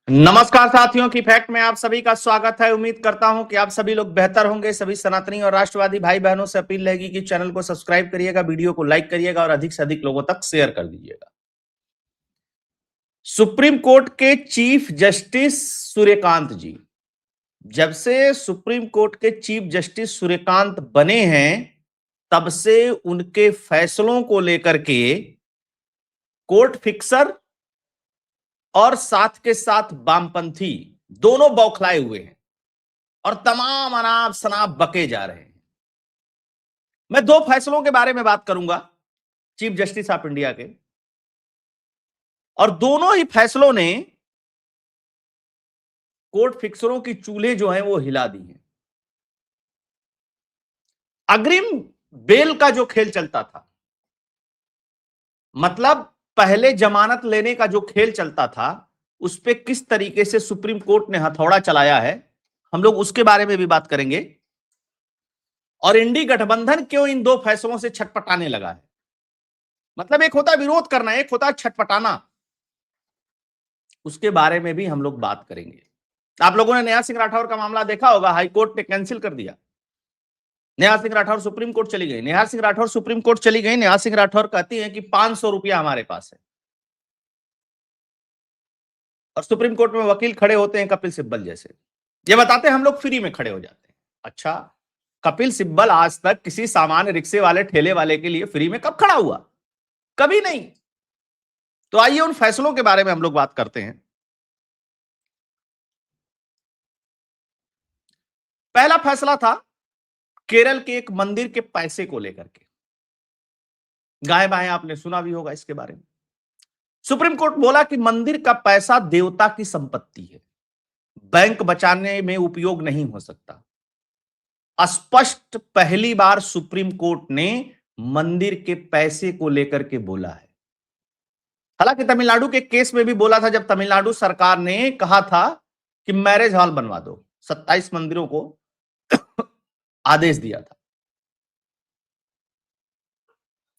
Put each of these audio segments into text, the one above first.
नमस्कार साथियों की फैक्ट में आप सभी का स्वागत है। उम्मीद करता हूं कि आप सभी लोग बेहतर होंगे। सभी सनातनी और राष्ट्रवादी भाई बहनों से अपील रहेगी कि चैनल को सब्सक्राइब करिएगा, वीडियो को लाइक करिएगा और अधिक से अधिक लोगों तक शेयर कर दीजिएगा। सुप्रीम कोर्ट के चीफ जस्टिस सूर्यकांत जी, जब से सुप्रीम कोर्ट के चीफ जस्टिस सूर्यकांत बने हैं तब से उनके फैसलों को लेकर के कोर्ट फिक्सर और साथ के साथ वामपंथी दोनों बौखलाए हुए हैं और तमाम अनाप शनाप बके जा रहे हैं। मैं दो फैसलों के बारे में बात करूंगा चीफ जस्टिस ऑफ इंडिया के, और दोनों ही फैसलों ने कोर्ट फिक्सरों की चूल्हे जो हैं वो हिला दी हैं। अग्रिम बेल का जो खेल चलता था, मतलब पहले जमानत लेने का जो खेल चलता था, उस पे किस तरीके से सुप्रीम कोर्ट ने हथौड़ा चलाया है, हम लोग उसके बारे में भी बात करेंगे। और इंडी गठबंधन क्यों इन दो फैसलों से छटपटाने लगा है, मतलब एक होता है विरोध करना, एक होता है छटपटाना, उसके बारे में भी हम लोग बात करेंगे। आप लोगों ने नेहा सिंह राठौर का मामला देखा होगा, हाईकोर्ट ने कैंसिल कर दिया। नेहा सिंह राठौर सुप्रीम कोर्ट चली गई। नेहा सिंह राठौर सुप्रीम कोर्ट चली गई। नेहा सिंह राठौर कहती है कि 500 रुपया हमारे पास है, और सुप्रीम कोर्ट में वकील खड़े होते हैं कपिल सिब्बल जैसे, ये बताते हैं हम लोग फ्री में खड़े हो जाते हैं। अच्छा, कपिल सिब्बल आज तक किसी सामान्य रिक्शे वाले ठेले वाले के लिए फ्री में कब खड़ा हुआ? कभी नहीं। तो आइए उन फैसलों के बारे में हम लोग बात करते हैं। पहला फैसला था केरल के एक मंदिर के पैसे को लेकर के। गाय बाएं आपने सुना भी होगा इसके बारे में। सुप्रीम कोर्ट बोला कि मंदिर का पैसा देवता की संपत्ति है, बैंक बचाने में उपयोग नहीं हो सकता। स्पष्ट पहली बार सुप्रीम कोर्ट ने मंदिर के पैसे को लेकर के बोला है। हालांकि तमिलनाडु के केस में भी बोला था, जब तमिलनाडु सरकार ने कहा था कि मैरिज हॉल बनवा दो, 27 मंदिरों को आदेश दिया था,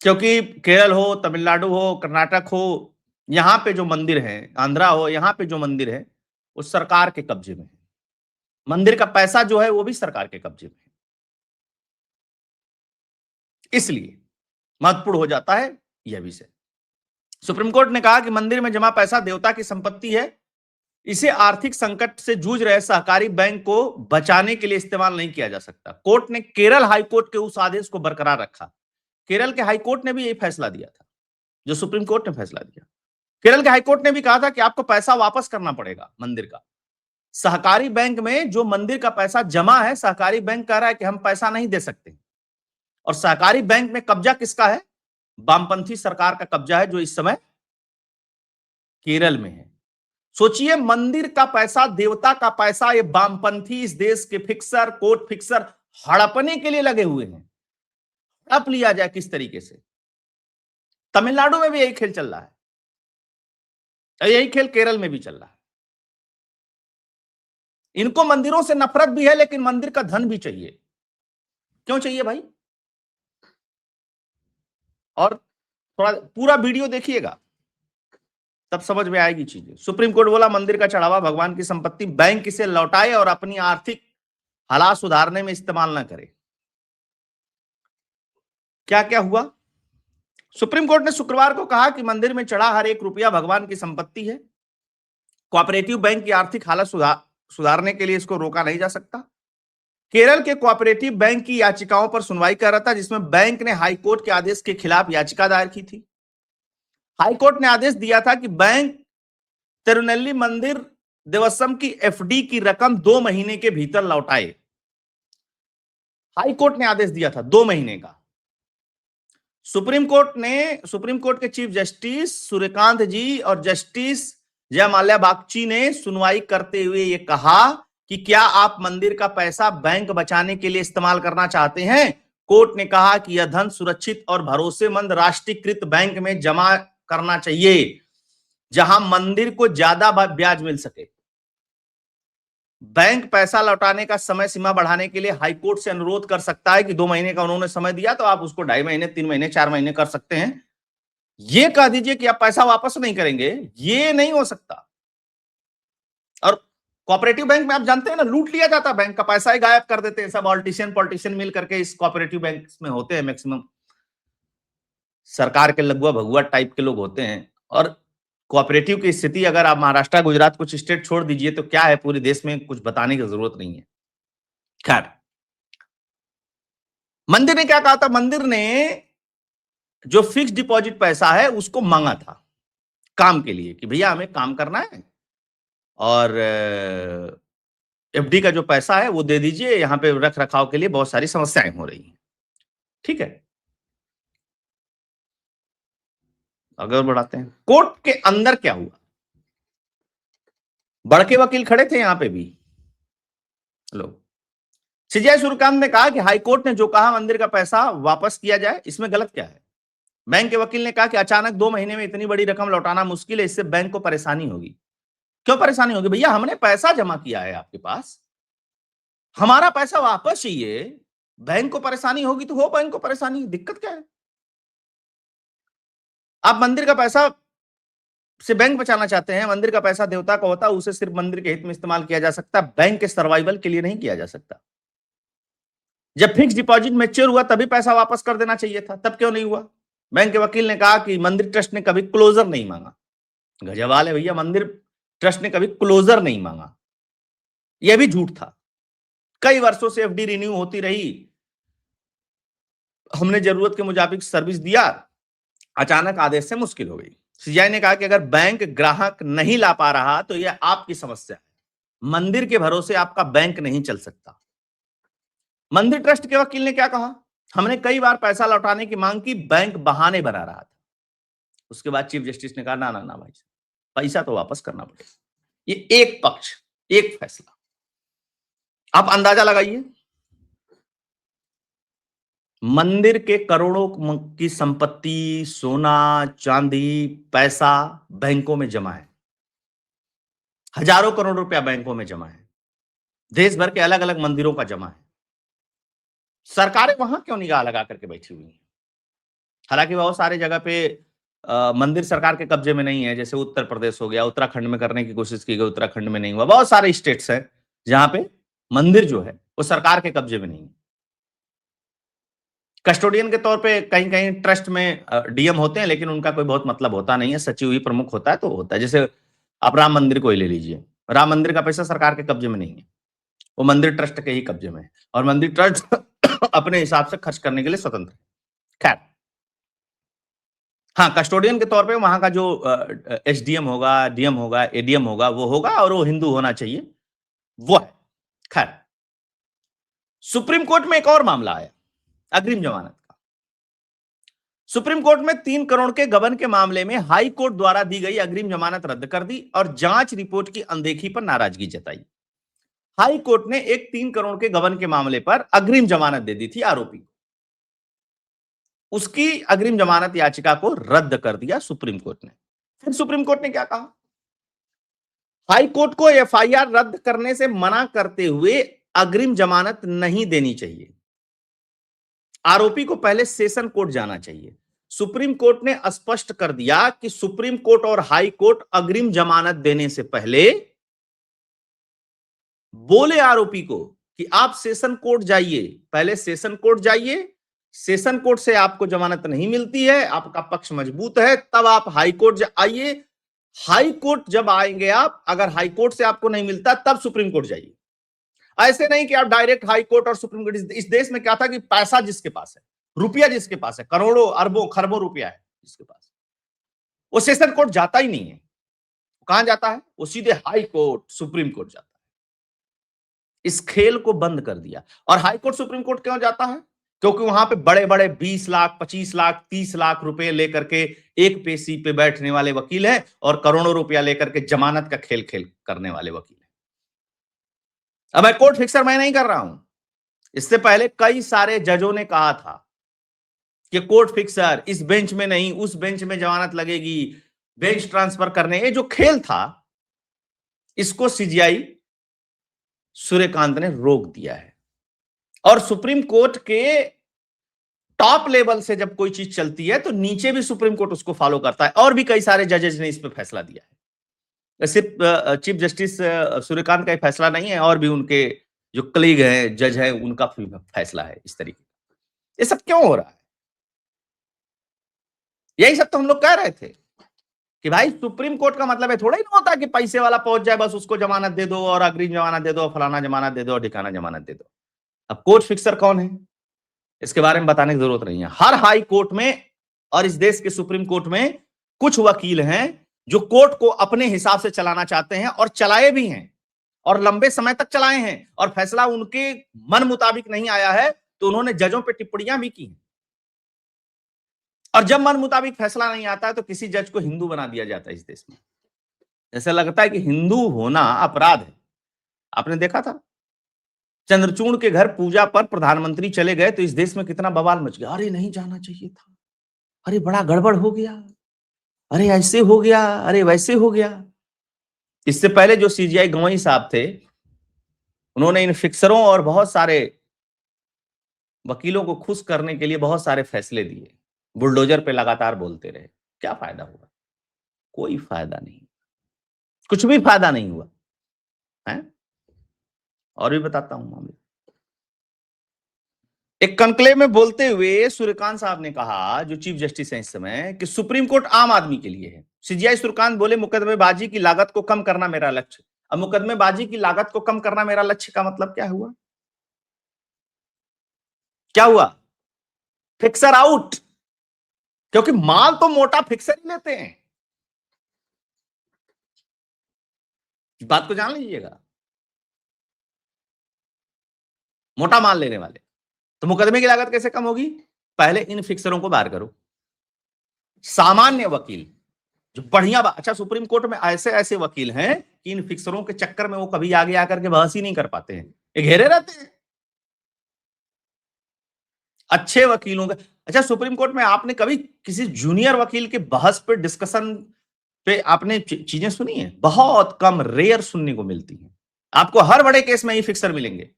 क्योंकि केरल हो, तमिलनाडु हो, कर्नाटक हो, यहां पे जो मंदिर है, आंध्रा हो, यहां पे जो मंदिर है वो सरकार के कब्जे में है। मंदिर का पैसा जो है वो भी सरकार के कब्जे में है, इसलिए महत्वपूर्ण हो जाता है यह विषय। सुप्रीम कोर्ट ने कहा कि मंदिर में जमा पैसा देवता की संपत्ति है, इसे आर्थिक संकट से जूझ रहे सहकारी बैंक को बचाने के लिए इस्तेमाल नहीं किया जा सकता। कोर्ट ने केरल हाईकोर्ट के उस आदेश को बरकरार रखा। केरल के हाईकोर्ट ने भी यही फैसला दिया था जो सुप्रीम कोर्ट ने फैसला दिया। केरल के हाईकोर्ट ने भी कहा था कि आपको पैसा वापस करना पड़ेगा मंदिर का। सहकारी बैंक में जो मंदिर का पैसा जमा है, सहकारी बैंक कह रहा है कि हम पैसा नहीं दे सकते, और सहकारी बैंक में कब्जा किसका है? वामपंथी सरकार का कब्जा है, जो इस समय केरल में है। सोचिए, मंदिर का पैसा, देवता का पैसा, ये वामपंथी इस देश के फिक्सर, कोर्ट फिक्सर हड़पने के लिए लगे हुए हैं। हड़प लिया जाए किस तरीके से। तमिलनाडु में भी यही खेल चल रहा है, यही खेल केरल में भी चल रहा है। इनको मंदिरों से नफरत भी है, लेकिन मंदिर का धन भी चाहिए। क्यों चाहिए भाई? और थोड़ा पूरा वीडियो देखिएगा, तब समझ में आएगी चीजें। सुप्रीम कोर्ट बोला मंदिर का चढ़ावा भगवान की संपत्ति, बैंक इसे लौटाए और अपनी आर्थिक हालात सुधारने में इस्तेमाल ना करे। क्या क्या हुआ? सुप्रीम कोर्ट ने शुक्रवार को कहा कि मंदिर में चढ़ा हर एक रुपया भगवान की संपत्ति है। कोऑपरेटिव बैंक की आर्थिक हालत सुधारने के लिए इसको रोका नहीं जा सकता। केरल के कोऑपरेटिव बैंक की याचिकाओं पर सुनवाई कर रहा था, जिसमें बैंक ने हाईकोर्ट के आदेश के खिलाफ याचिका दायर की थी। हाईकोर्ट ने आदेश दिया था कि बैंक तिरुनेल्ली मंदिर देवस्थम की एफडी की रकम 2 महीने के भीतर लौटाए। हाईकोर्ट ने आदेश दिया था 2 महीने का। सुप्रीम कोर्ट के चीफ जस्टिस सूर्यकांत जी और जस्टिस जयमाल्या बागची ने सुनवाई करते हुए यह कहा कि क्या आप मंदिर का पैसा बैंक बचाने के लिए इस्तेमाल करना चाहते हैं? कोर्ट ने कहा कि यह धन सुरक्षित और भरोसेमंद राष्ट्रीयकृत बैंक में जमा करना चाहिए, जहां मंदिर को ज्यादा ब्याज मिल सके। बैंक पैसा लौटाने का समय सीमा बढ़ाने के लिए हाईकोर्ट से अनुरोध कर सकता है कि 2 महीने का उन्होंने समय दिया, तो आप उसको 2.5 महीने, 3 महीने, 4 महीने कर सकते हैं। ये कह दीजिए कि आप पैसा वापस नहीं करेंगे, ये नहीं हो सकता। कोऑपरेटिव बैंक में आप जानते हैं ना, लूट लिया जाता है, बैंक का पैसा ही गायब कर देते हैं सब, पॉलिटिशियन मिल करके इस कोऑपरेटिव बैंक में होते हैं मैक्सिमम, सरकार के लगुआ भगुआ टाइप के लोग होते हैं। और कोऑपरेटिव की स्थिति अगर आप महाराष्ट्र गुजरात कुछ स्टेट छोड़ दीजिए तो क्या है, पूरे देश में कुछ बताने की जरूरत नहीं है। खैर, मंदिर ने क्या कहा था, मंदिर ने जो फिक्स डिपॉजिट पैसा है उसको मांगा था काम के लिए, कि भैया हमें काम करना है और एफडी का जो पैसा है वो दे दीजिए, यहां पे रख रखाव के लिए बहुत सारी समस्याएं हो रही हैं। ठीक है, अगर बढ़ाते हैं, कोर्ट के अंदर क्या हुआ, बड़के वकील खड़े थे यहां पे भी लोग। सीजेआई सूर्यकांत ने कहा कि हाईकोर्ट ने जो कहा मंदिर का पैसा वापस किया जाए, इसमें गलत क्या है। बैंक के वकील ने कहा कि अचानक 2 महीने में इतनी बड़ी रकम लौटाना मुश्किल है, इससे बैंक को परेशानी होगी। क्यों परेशानी होगी भैया, हमने पैसा जमा किया है आपके पास, हमारा पैसा वापस चाहिए, बैंक को परेशानी होगी तो हो बैंक को परेशानी, दिक्कत क्या है। आप मंदिर का पैसा से बैंक बचाना चाहते हैं, मंदिर का पैसा देवता का होता है, उसे सिर्फ मंदिर के हित में इस्तेमाल किया जा सकता है, बैंक के सर्वाइवल के लिए नहीं किया जा सकता। जब फिक्स डिपॉजिट मैच्योर हुआ तभी पैसा वापस कर देना चाहिए था, तब क्यों नहीं हुआ। बैंक के वकील ने कहा कि मंदिर ट्रस्ट ने कभी क्लोजर नहीं मांगा। गजवाल है भैया, मंदिर ट्रस्ट ने कभी क्लोजर नहीं मांगा, यह भी झूठ था। कई वर्षों से एफडी रिन्यू होती रही, हमने जरूरत के मुताबिक सर्विस दिया, अचानक आदेश से मुश्किल हो गई। सीजीआई ने कहा कि अगर बैंक ग्राहक नहीं ला पा रहा तो यह आपकी समस्या है, मंदिर के भरोसे आपका बैंक नहीं चल सकता। मंदिर ट्रस्ट के वकील ने क्या कहा, हमने कई बार पैसा लौटाने की मांग की, बैंक बहाने बना रहा था। उसके बाद चीफ जस्टिस ने कहा ना ना ना भाई, पैसा तो वापस करना पड़ेगा। ये एक पक्ष, एक फैसला। आप अंदाजा लगाइए, मंदिर के करोड़ों की संपत्ति, सोना चांदी, पैसा बैंकों में जमा है, हजारों करोड़ रुपया बैंकों में जमा है, देश भर के अलग अलग मंदिरों का जमा है। सरकारें वहां क्यों निगाह लगा करके बैठी हुई हैं। हालांकि बहुत सारे जगह पे मंदिर सरकार के कब्जे में नहीं है, जैसे उत्तर प्रदेश हो गया, उत्तराखंड में करने की कोशिश की गई, उत्तराखंड में नहीं हुआ। बहुत सारे स्टेट्स हैं जहां पे मंदिर जो है वो सरकार के कब्जे में नहीं है। कस्टोडियन के तौर पे कहीं कहीं ट्रस्ट में डीएम होते हैं, लेकिन उनका कोई बहुत मतलब होता नहीं है, सचिव ही प्रमुख होता है तो होता है। जैसे आप राम मंदिर को ही ले लीजिए, राम मंदिर का पैसा सरकार के कब्जे में नहीं है, वो मंदिर ट्रस्ट के ही कब्जे में है, और मंदिर ट्रस्ट अपने हिसाब से खर्च करने के लिए स्वतंत्र है। खैर, हाँ, कस्टोडियन के तौर पे वहां का जो एसडीएम होगा, डीएम होगा, एडीएम होगा, वो होगा, और वो हिंदू होना चाहिए, वो है। खैर, सुप्रीम कोर्ट में एक और मामला आया, अग्रिम जमानत का। सुप्रीम कोर्ट में 3 करोड़ के गबन के मामले में हाई कोर्ट द्वारा दी गई अग्रिम जमानत रद्द कर दी और जांच रिपोर्ट की अनदेखी पर नाराजगी जताई। हाई कोर्ट ने एक 3 करोड़ के गबन के मामले पर अग्रिम जमानत दे दी थी आरोपी को, उसकी अग्रिम जमानत याचिका को रद्द कर दिया सुप्रीम कोर्ट ने। फिर सुप्रीम कोर्ट ने क्या कहा, हाई कोर्ट को एफआईआर रद्द करने से मना करते हुए अग्रिम जमानत नहीं देनी चाहिए, आरोपी को पहले सेशन कोर्ट जाना चाहिए। सुप्रीम कोर्ट ने स्पष्ट कर दिया कि सुप्रीम कोर्ट और हाई कोर्ट अग्रिम जमानत देने से पहले बोले आरोपी को कि आप सेशन कोर्ट जाइए, पहले सेशन कोर्ट जाइए, सेशन कोर्ट से आपको जमानत नहीं मिलती है, आपका पक्ष मजबूत है, तब आप हाई कोर्ट आइए, हाई कोर्ट जब आएंगे आप, अगर हाई कोर्ट से आपको नहीं मिलता तब सुप्रीम कोर्ट जाइए। ऐसे नहीं कि आप डायरेक्ट हाई कोर्ट और सुप्रीम कोर्ट। इस देश में क्या था कि पैसा जिसके पास है, रुपया जिसके पास है, करोड़ों अरबों खरबों रुपया है जिसके पास, वो सेशन कोर्ट जाता ही नहीं है। कहां जाता है, वो सीधे हाई कोर्ट सुप्रीम कोर्ट जाता है। इस खेल को बंद कर दिया। और हाई कोर्ट सुप्रीम कोर्ट क्यों जाता है, क्योंकि वहां पे बड़े बड़े 20 लाख 25 लाख 30 लाख रुपए लेकर के एक पेशी पे बैठने वाले वकील हैं, और करोड़ों रुपया लेकर के जमानत का खेल करने वाले वकील हैं। अब मैं कोर्ट फिक्सर मैं नहीं कर रहा हूं, इससे पहले कई सारे जजों ने कहा था कि कोर्ट फिक्सर, इस बेंच में नहीं उस बेंच में जमानत लगेगी, बेंच ट्रांसफर करने, ये जो खेल था इसको सीजीआई सूर्यकांत ने रोक दिया है। और सुप्रीम कोर्ट के टॉप लेवल से जब कोई चीज चलती है तो नीचे भी सुप्रीम कोर्ट उसको फॉलो करता है, और भी कई सारे जजेस ने इस पे फैसला दिया है। सिर्फ चीफ जस्टिस सूर्यकांत का ही फैसला नहीं है, और भी उनके जो कलीग हैं, जज है, उनका फैसला है इस तरीके का। ये सब क्यों हो रहा है? यही सब तो हम लोग कह रहे थे कि भाई सुप्रीम कोर्ट का मतलब है थोड़ा ही ना होता कि पैसे वाला पहुंच जाए बस उसको जमानत दे दो और अग्रिम जमानत दे दो, फलाना जमानत दे दो और ठिकाना जमानत दे दो। अब कोर्ट फिक्सर कौन है इसके बारे में बताने की जरूरत नहीं है। हर हाई कोर्ट में और इस देश के सुप्रीम कोर्ट में कुछ वकील हैं जो कोर्ट को अपने हिसाब से चलाना चाहते हैं और चलाए भी हैं और लंबे समय तक चलाए हैं, और फैसला उनके मन मुताबिक नहीं आया है तो उन्होंने जजों पे टिप्पणियां भी की हैं। और जब मन मुताबिक फैसला नहीं आता है तो किसी जज को हिंदू बना दिया जाता है इस देश में। ऐसा लगता है कि हिंदू होना अपराध है। आपने देखा था चंद्रचूड़ के घर पूजा पर प्रधानमंत्री चले गए तो इस देश में कितना बवाल मच गया। अरे नहीं जाना चाहिए था, अरे बड़ा गड़बड़ हो गया, अरे ऐसे हो गया, अरे वैसे हो गया। इससे पहले जो सीजीआई गवई साहब थे उन्होंने इन फिक्सरों और बहुत सारे वकीलों को खुश करने के लिए बहुत सारे फैसले दिए, बुलडोजर पे लगातार बोलते रहे। क्या फायदा हुआ? कोई फायदा नहीं, कुछ भी फायदा नहीं हुआ है। और भी बताता हूं मामले। एक कॉन्क्लेव में बोलते हुए सूर्यकांत साहब ने कहा, जो चीफ जस्टिस हैं इस समय, कि सुप्रीम कोर्ट आम आदमी के लिए है। सीजीआई सूर्यकांत बोले मुकदमेबाजी की लागत को कम करना मेरा लक्ष्य। अब मुकदमेबाजी की लागत को कम करना मेरा लक्ष्य का मतलब क्या हुआ? क्या हुआ? फिक्सर आउट, क्योंकि माल तो मोटा फिक्सर ही लेते हैं। बात को जान लीजिएगा, मोटा माल लेने वाले। तो मुकदमे की लागत कैसे कम होगी? पहले इन फिक्सरों को बाहर करो। सामान्य वकील जो बढ़िया अच्छा, सुप्रीम कोर्ट में ऐसे ऐसे वकील हैं कि इन फिक्सरों के चक्कर में वो कभी आगे आकर के बहस ही नहीं कर पाते हैं, ये घेरे रहते हैं अच्छे वकीलों का। अच्छा, सुप्रीम कोर्ट में आपने कभी किसी जूनियर वकील के बहस पे, डिस्कशन पे आपने चीजें सुनी है? बहुत कम, रेयर सुनने को मिलती है। आपको हर बड़े केस में ही फिक्सर मिलेंगे,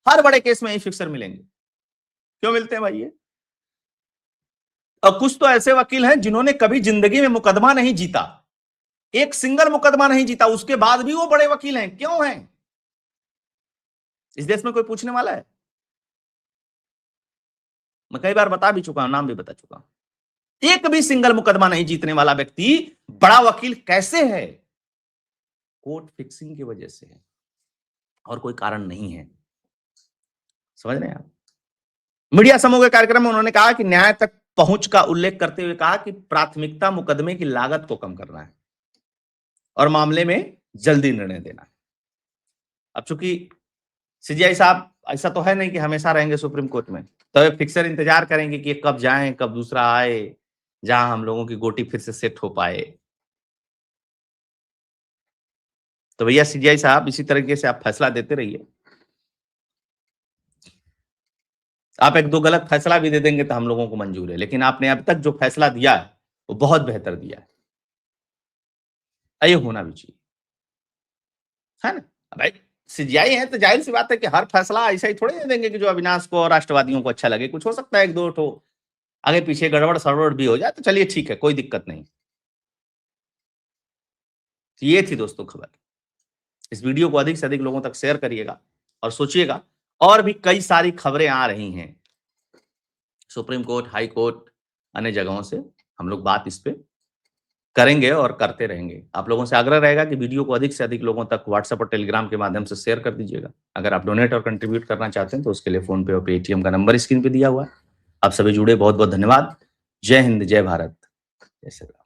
हर बड़े केस में ही फिक्सर मिलेंगे। क्यों मिलते हैं भाई ये? और कुछ तो ऐसे वकील हैं जिन्होंने कभी जिंदगी में मुकदमा नहीं जीता, एक सिंगल मुकदमा नहीं जीता, उसके बाद भी वो बड़े वकील हैं। क्यों हैं? इस देश में कोई पूछने वाला है? मैं कई बार बता भी चुका हूं, नाम भी बता चुका हूं। एक भी सिंगल मुकदमा नहीं जीतने वाला व्यक्ति बड़ा वकील कैसे है? कोर्ट फिक्सिंग की वजह से है, और कोई कारण नहीं है। समझ रहे हैं आप? मीडिया समूह के कार्यक्रम में उन्होंने कहा कि न्याय तक पहुंच का उल्लेख करते हुए कहा कि प्राथमिकता मुकदमे की लागत को कम करना है और मामले में जल्दी निर्णय देना है। अब चूंकि सीजीआई साहब ऐसा तो है नहीं कि हमेशा रहेंगे सुप्रीम कोर्ट में, तो एक फिक्सर इंतजार करेंगे कि कब जाएं, कब दूसरा आए, जहां हम लोगों की गोटी फिर से सेट हो पाए। तो भैया सीजीआई साहब, इसी तरीके से आप फैसला देते रहिए। आप एक दो गलत फैसला भी दे देंगे तो हम लोगों को मंजूर है, लेकिन आपने अब तक जो फैसला दिया है वो बहुत बेहतर दिया है। ये होना भी चाहिए, है ना भाई? सीजीआई है तो जाहिर सी बात है कि हर फैसला ऐसा ही थोड़े दे देंगे कि जो अविनाश को और राष्ट्रवादियों को अच्छा लगे। कुछ हो सकता है एक दो ठो आगे पीछे गड़बड़ सड़बड़ भी हो जाए, तो चलिए ठीक है, कोई दिक्कत नहीं। तो ये थी दोस्तों खबर। इस वीडियो को अधिक से अधिक लोगों तक शेयर करिएगा और सोचिएगा, और भी कई सारी खबरें आ रही हैं सुप्रीम कोर्ट, हाई कोर्ट, अन्य जगहों से। हम लोग बात इस पे करेंगे और करते रहेंगे। आप लोगों से आग्रह रहेगा कि वीडियो को अधिक से अधिक लोगों तक व्हाट्सएप और टेलीग्राम के माध्यम से शेयर कर दीजिएगा। अगर आप डोनेट और कंट्रीब्यूट करना चाहते हैं तो उसके लिए फोन पे और पेटीएम का नंबर स्क्रीन पे दिया हुआ है। आप सभी जुड़े, बहुत बहुत धन्यवाद। जय हिंद, जय भारत, जय श्री राम।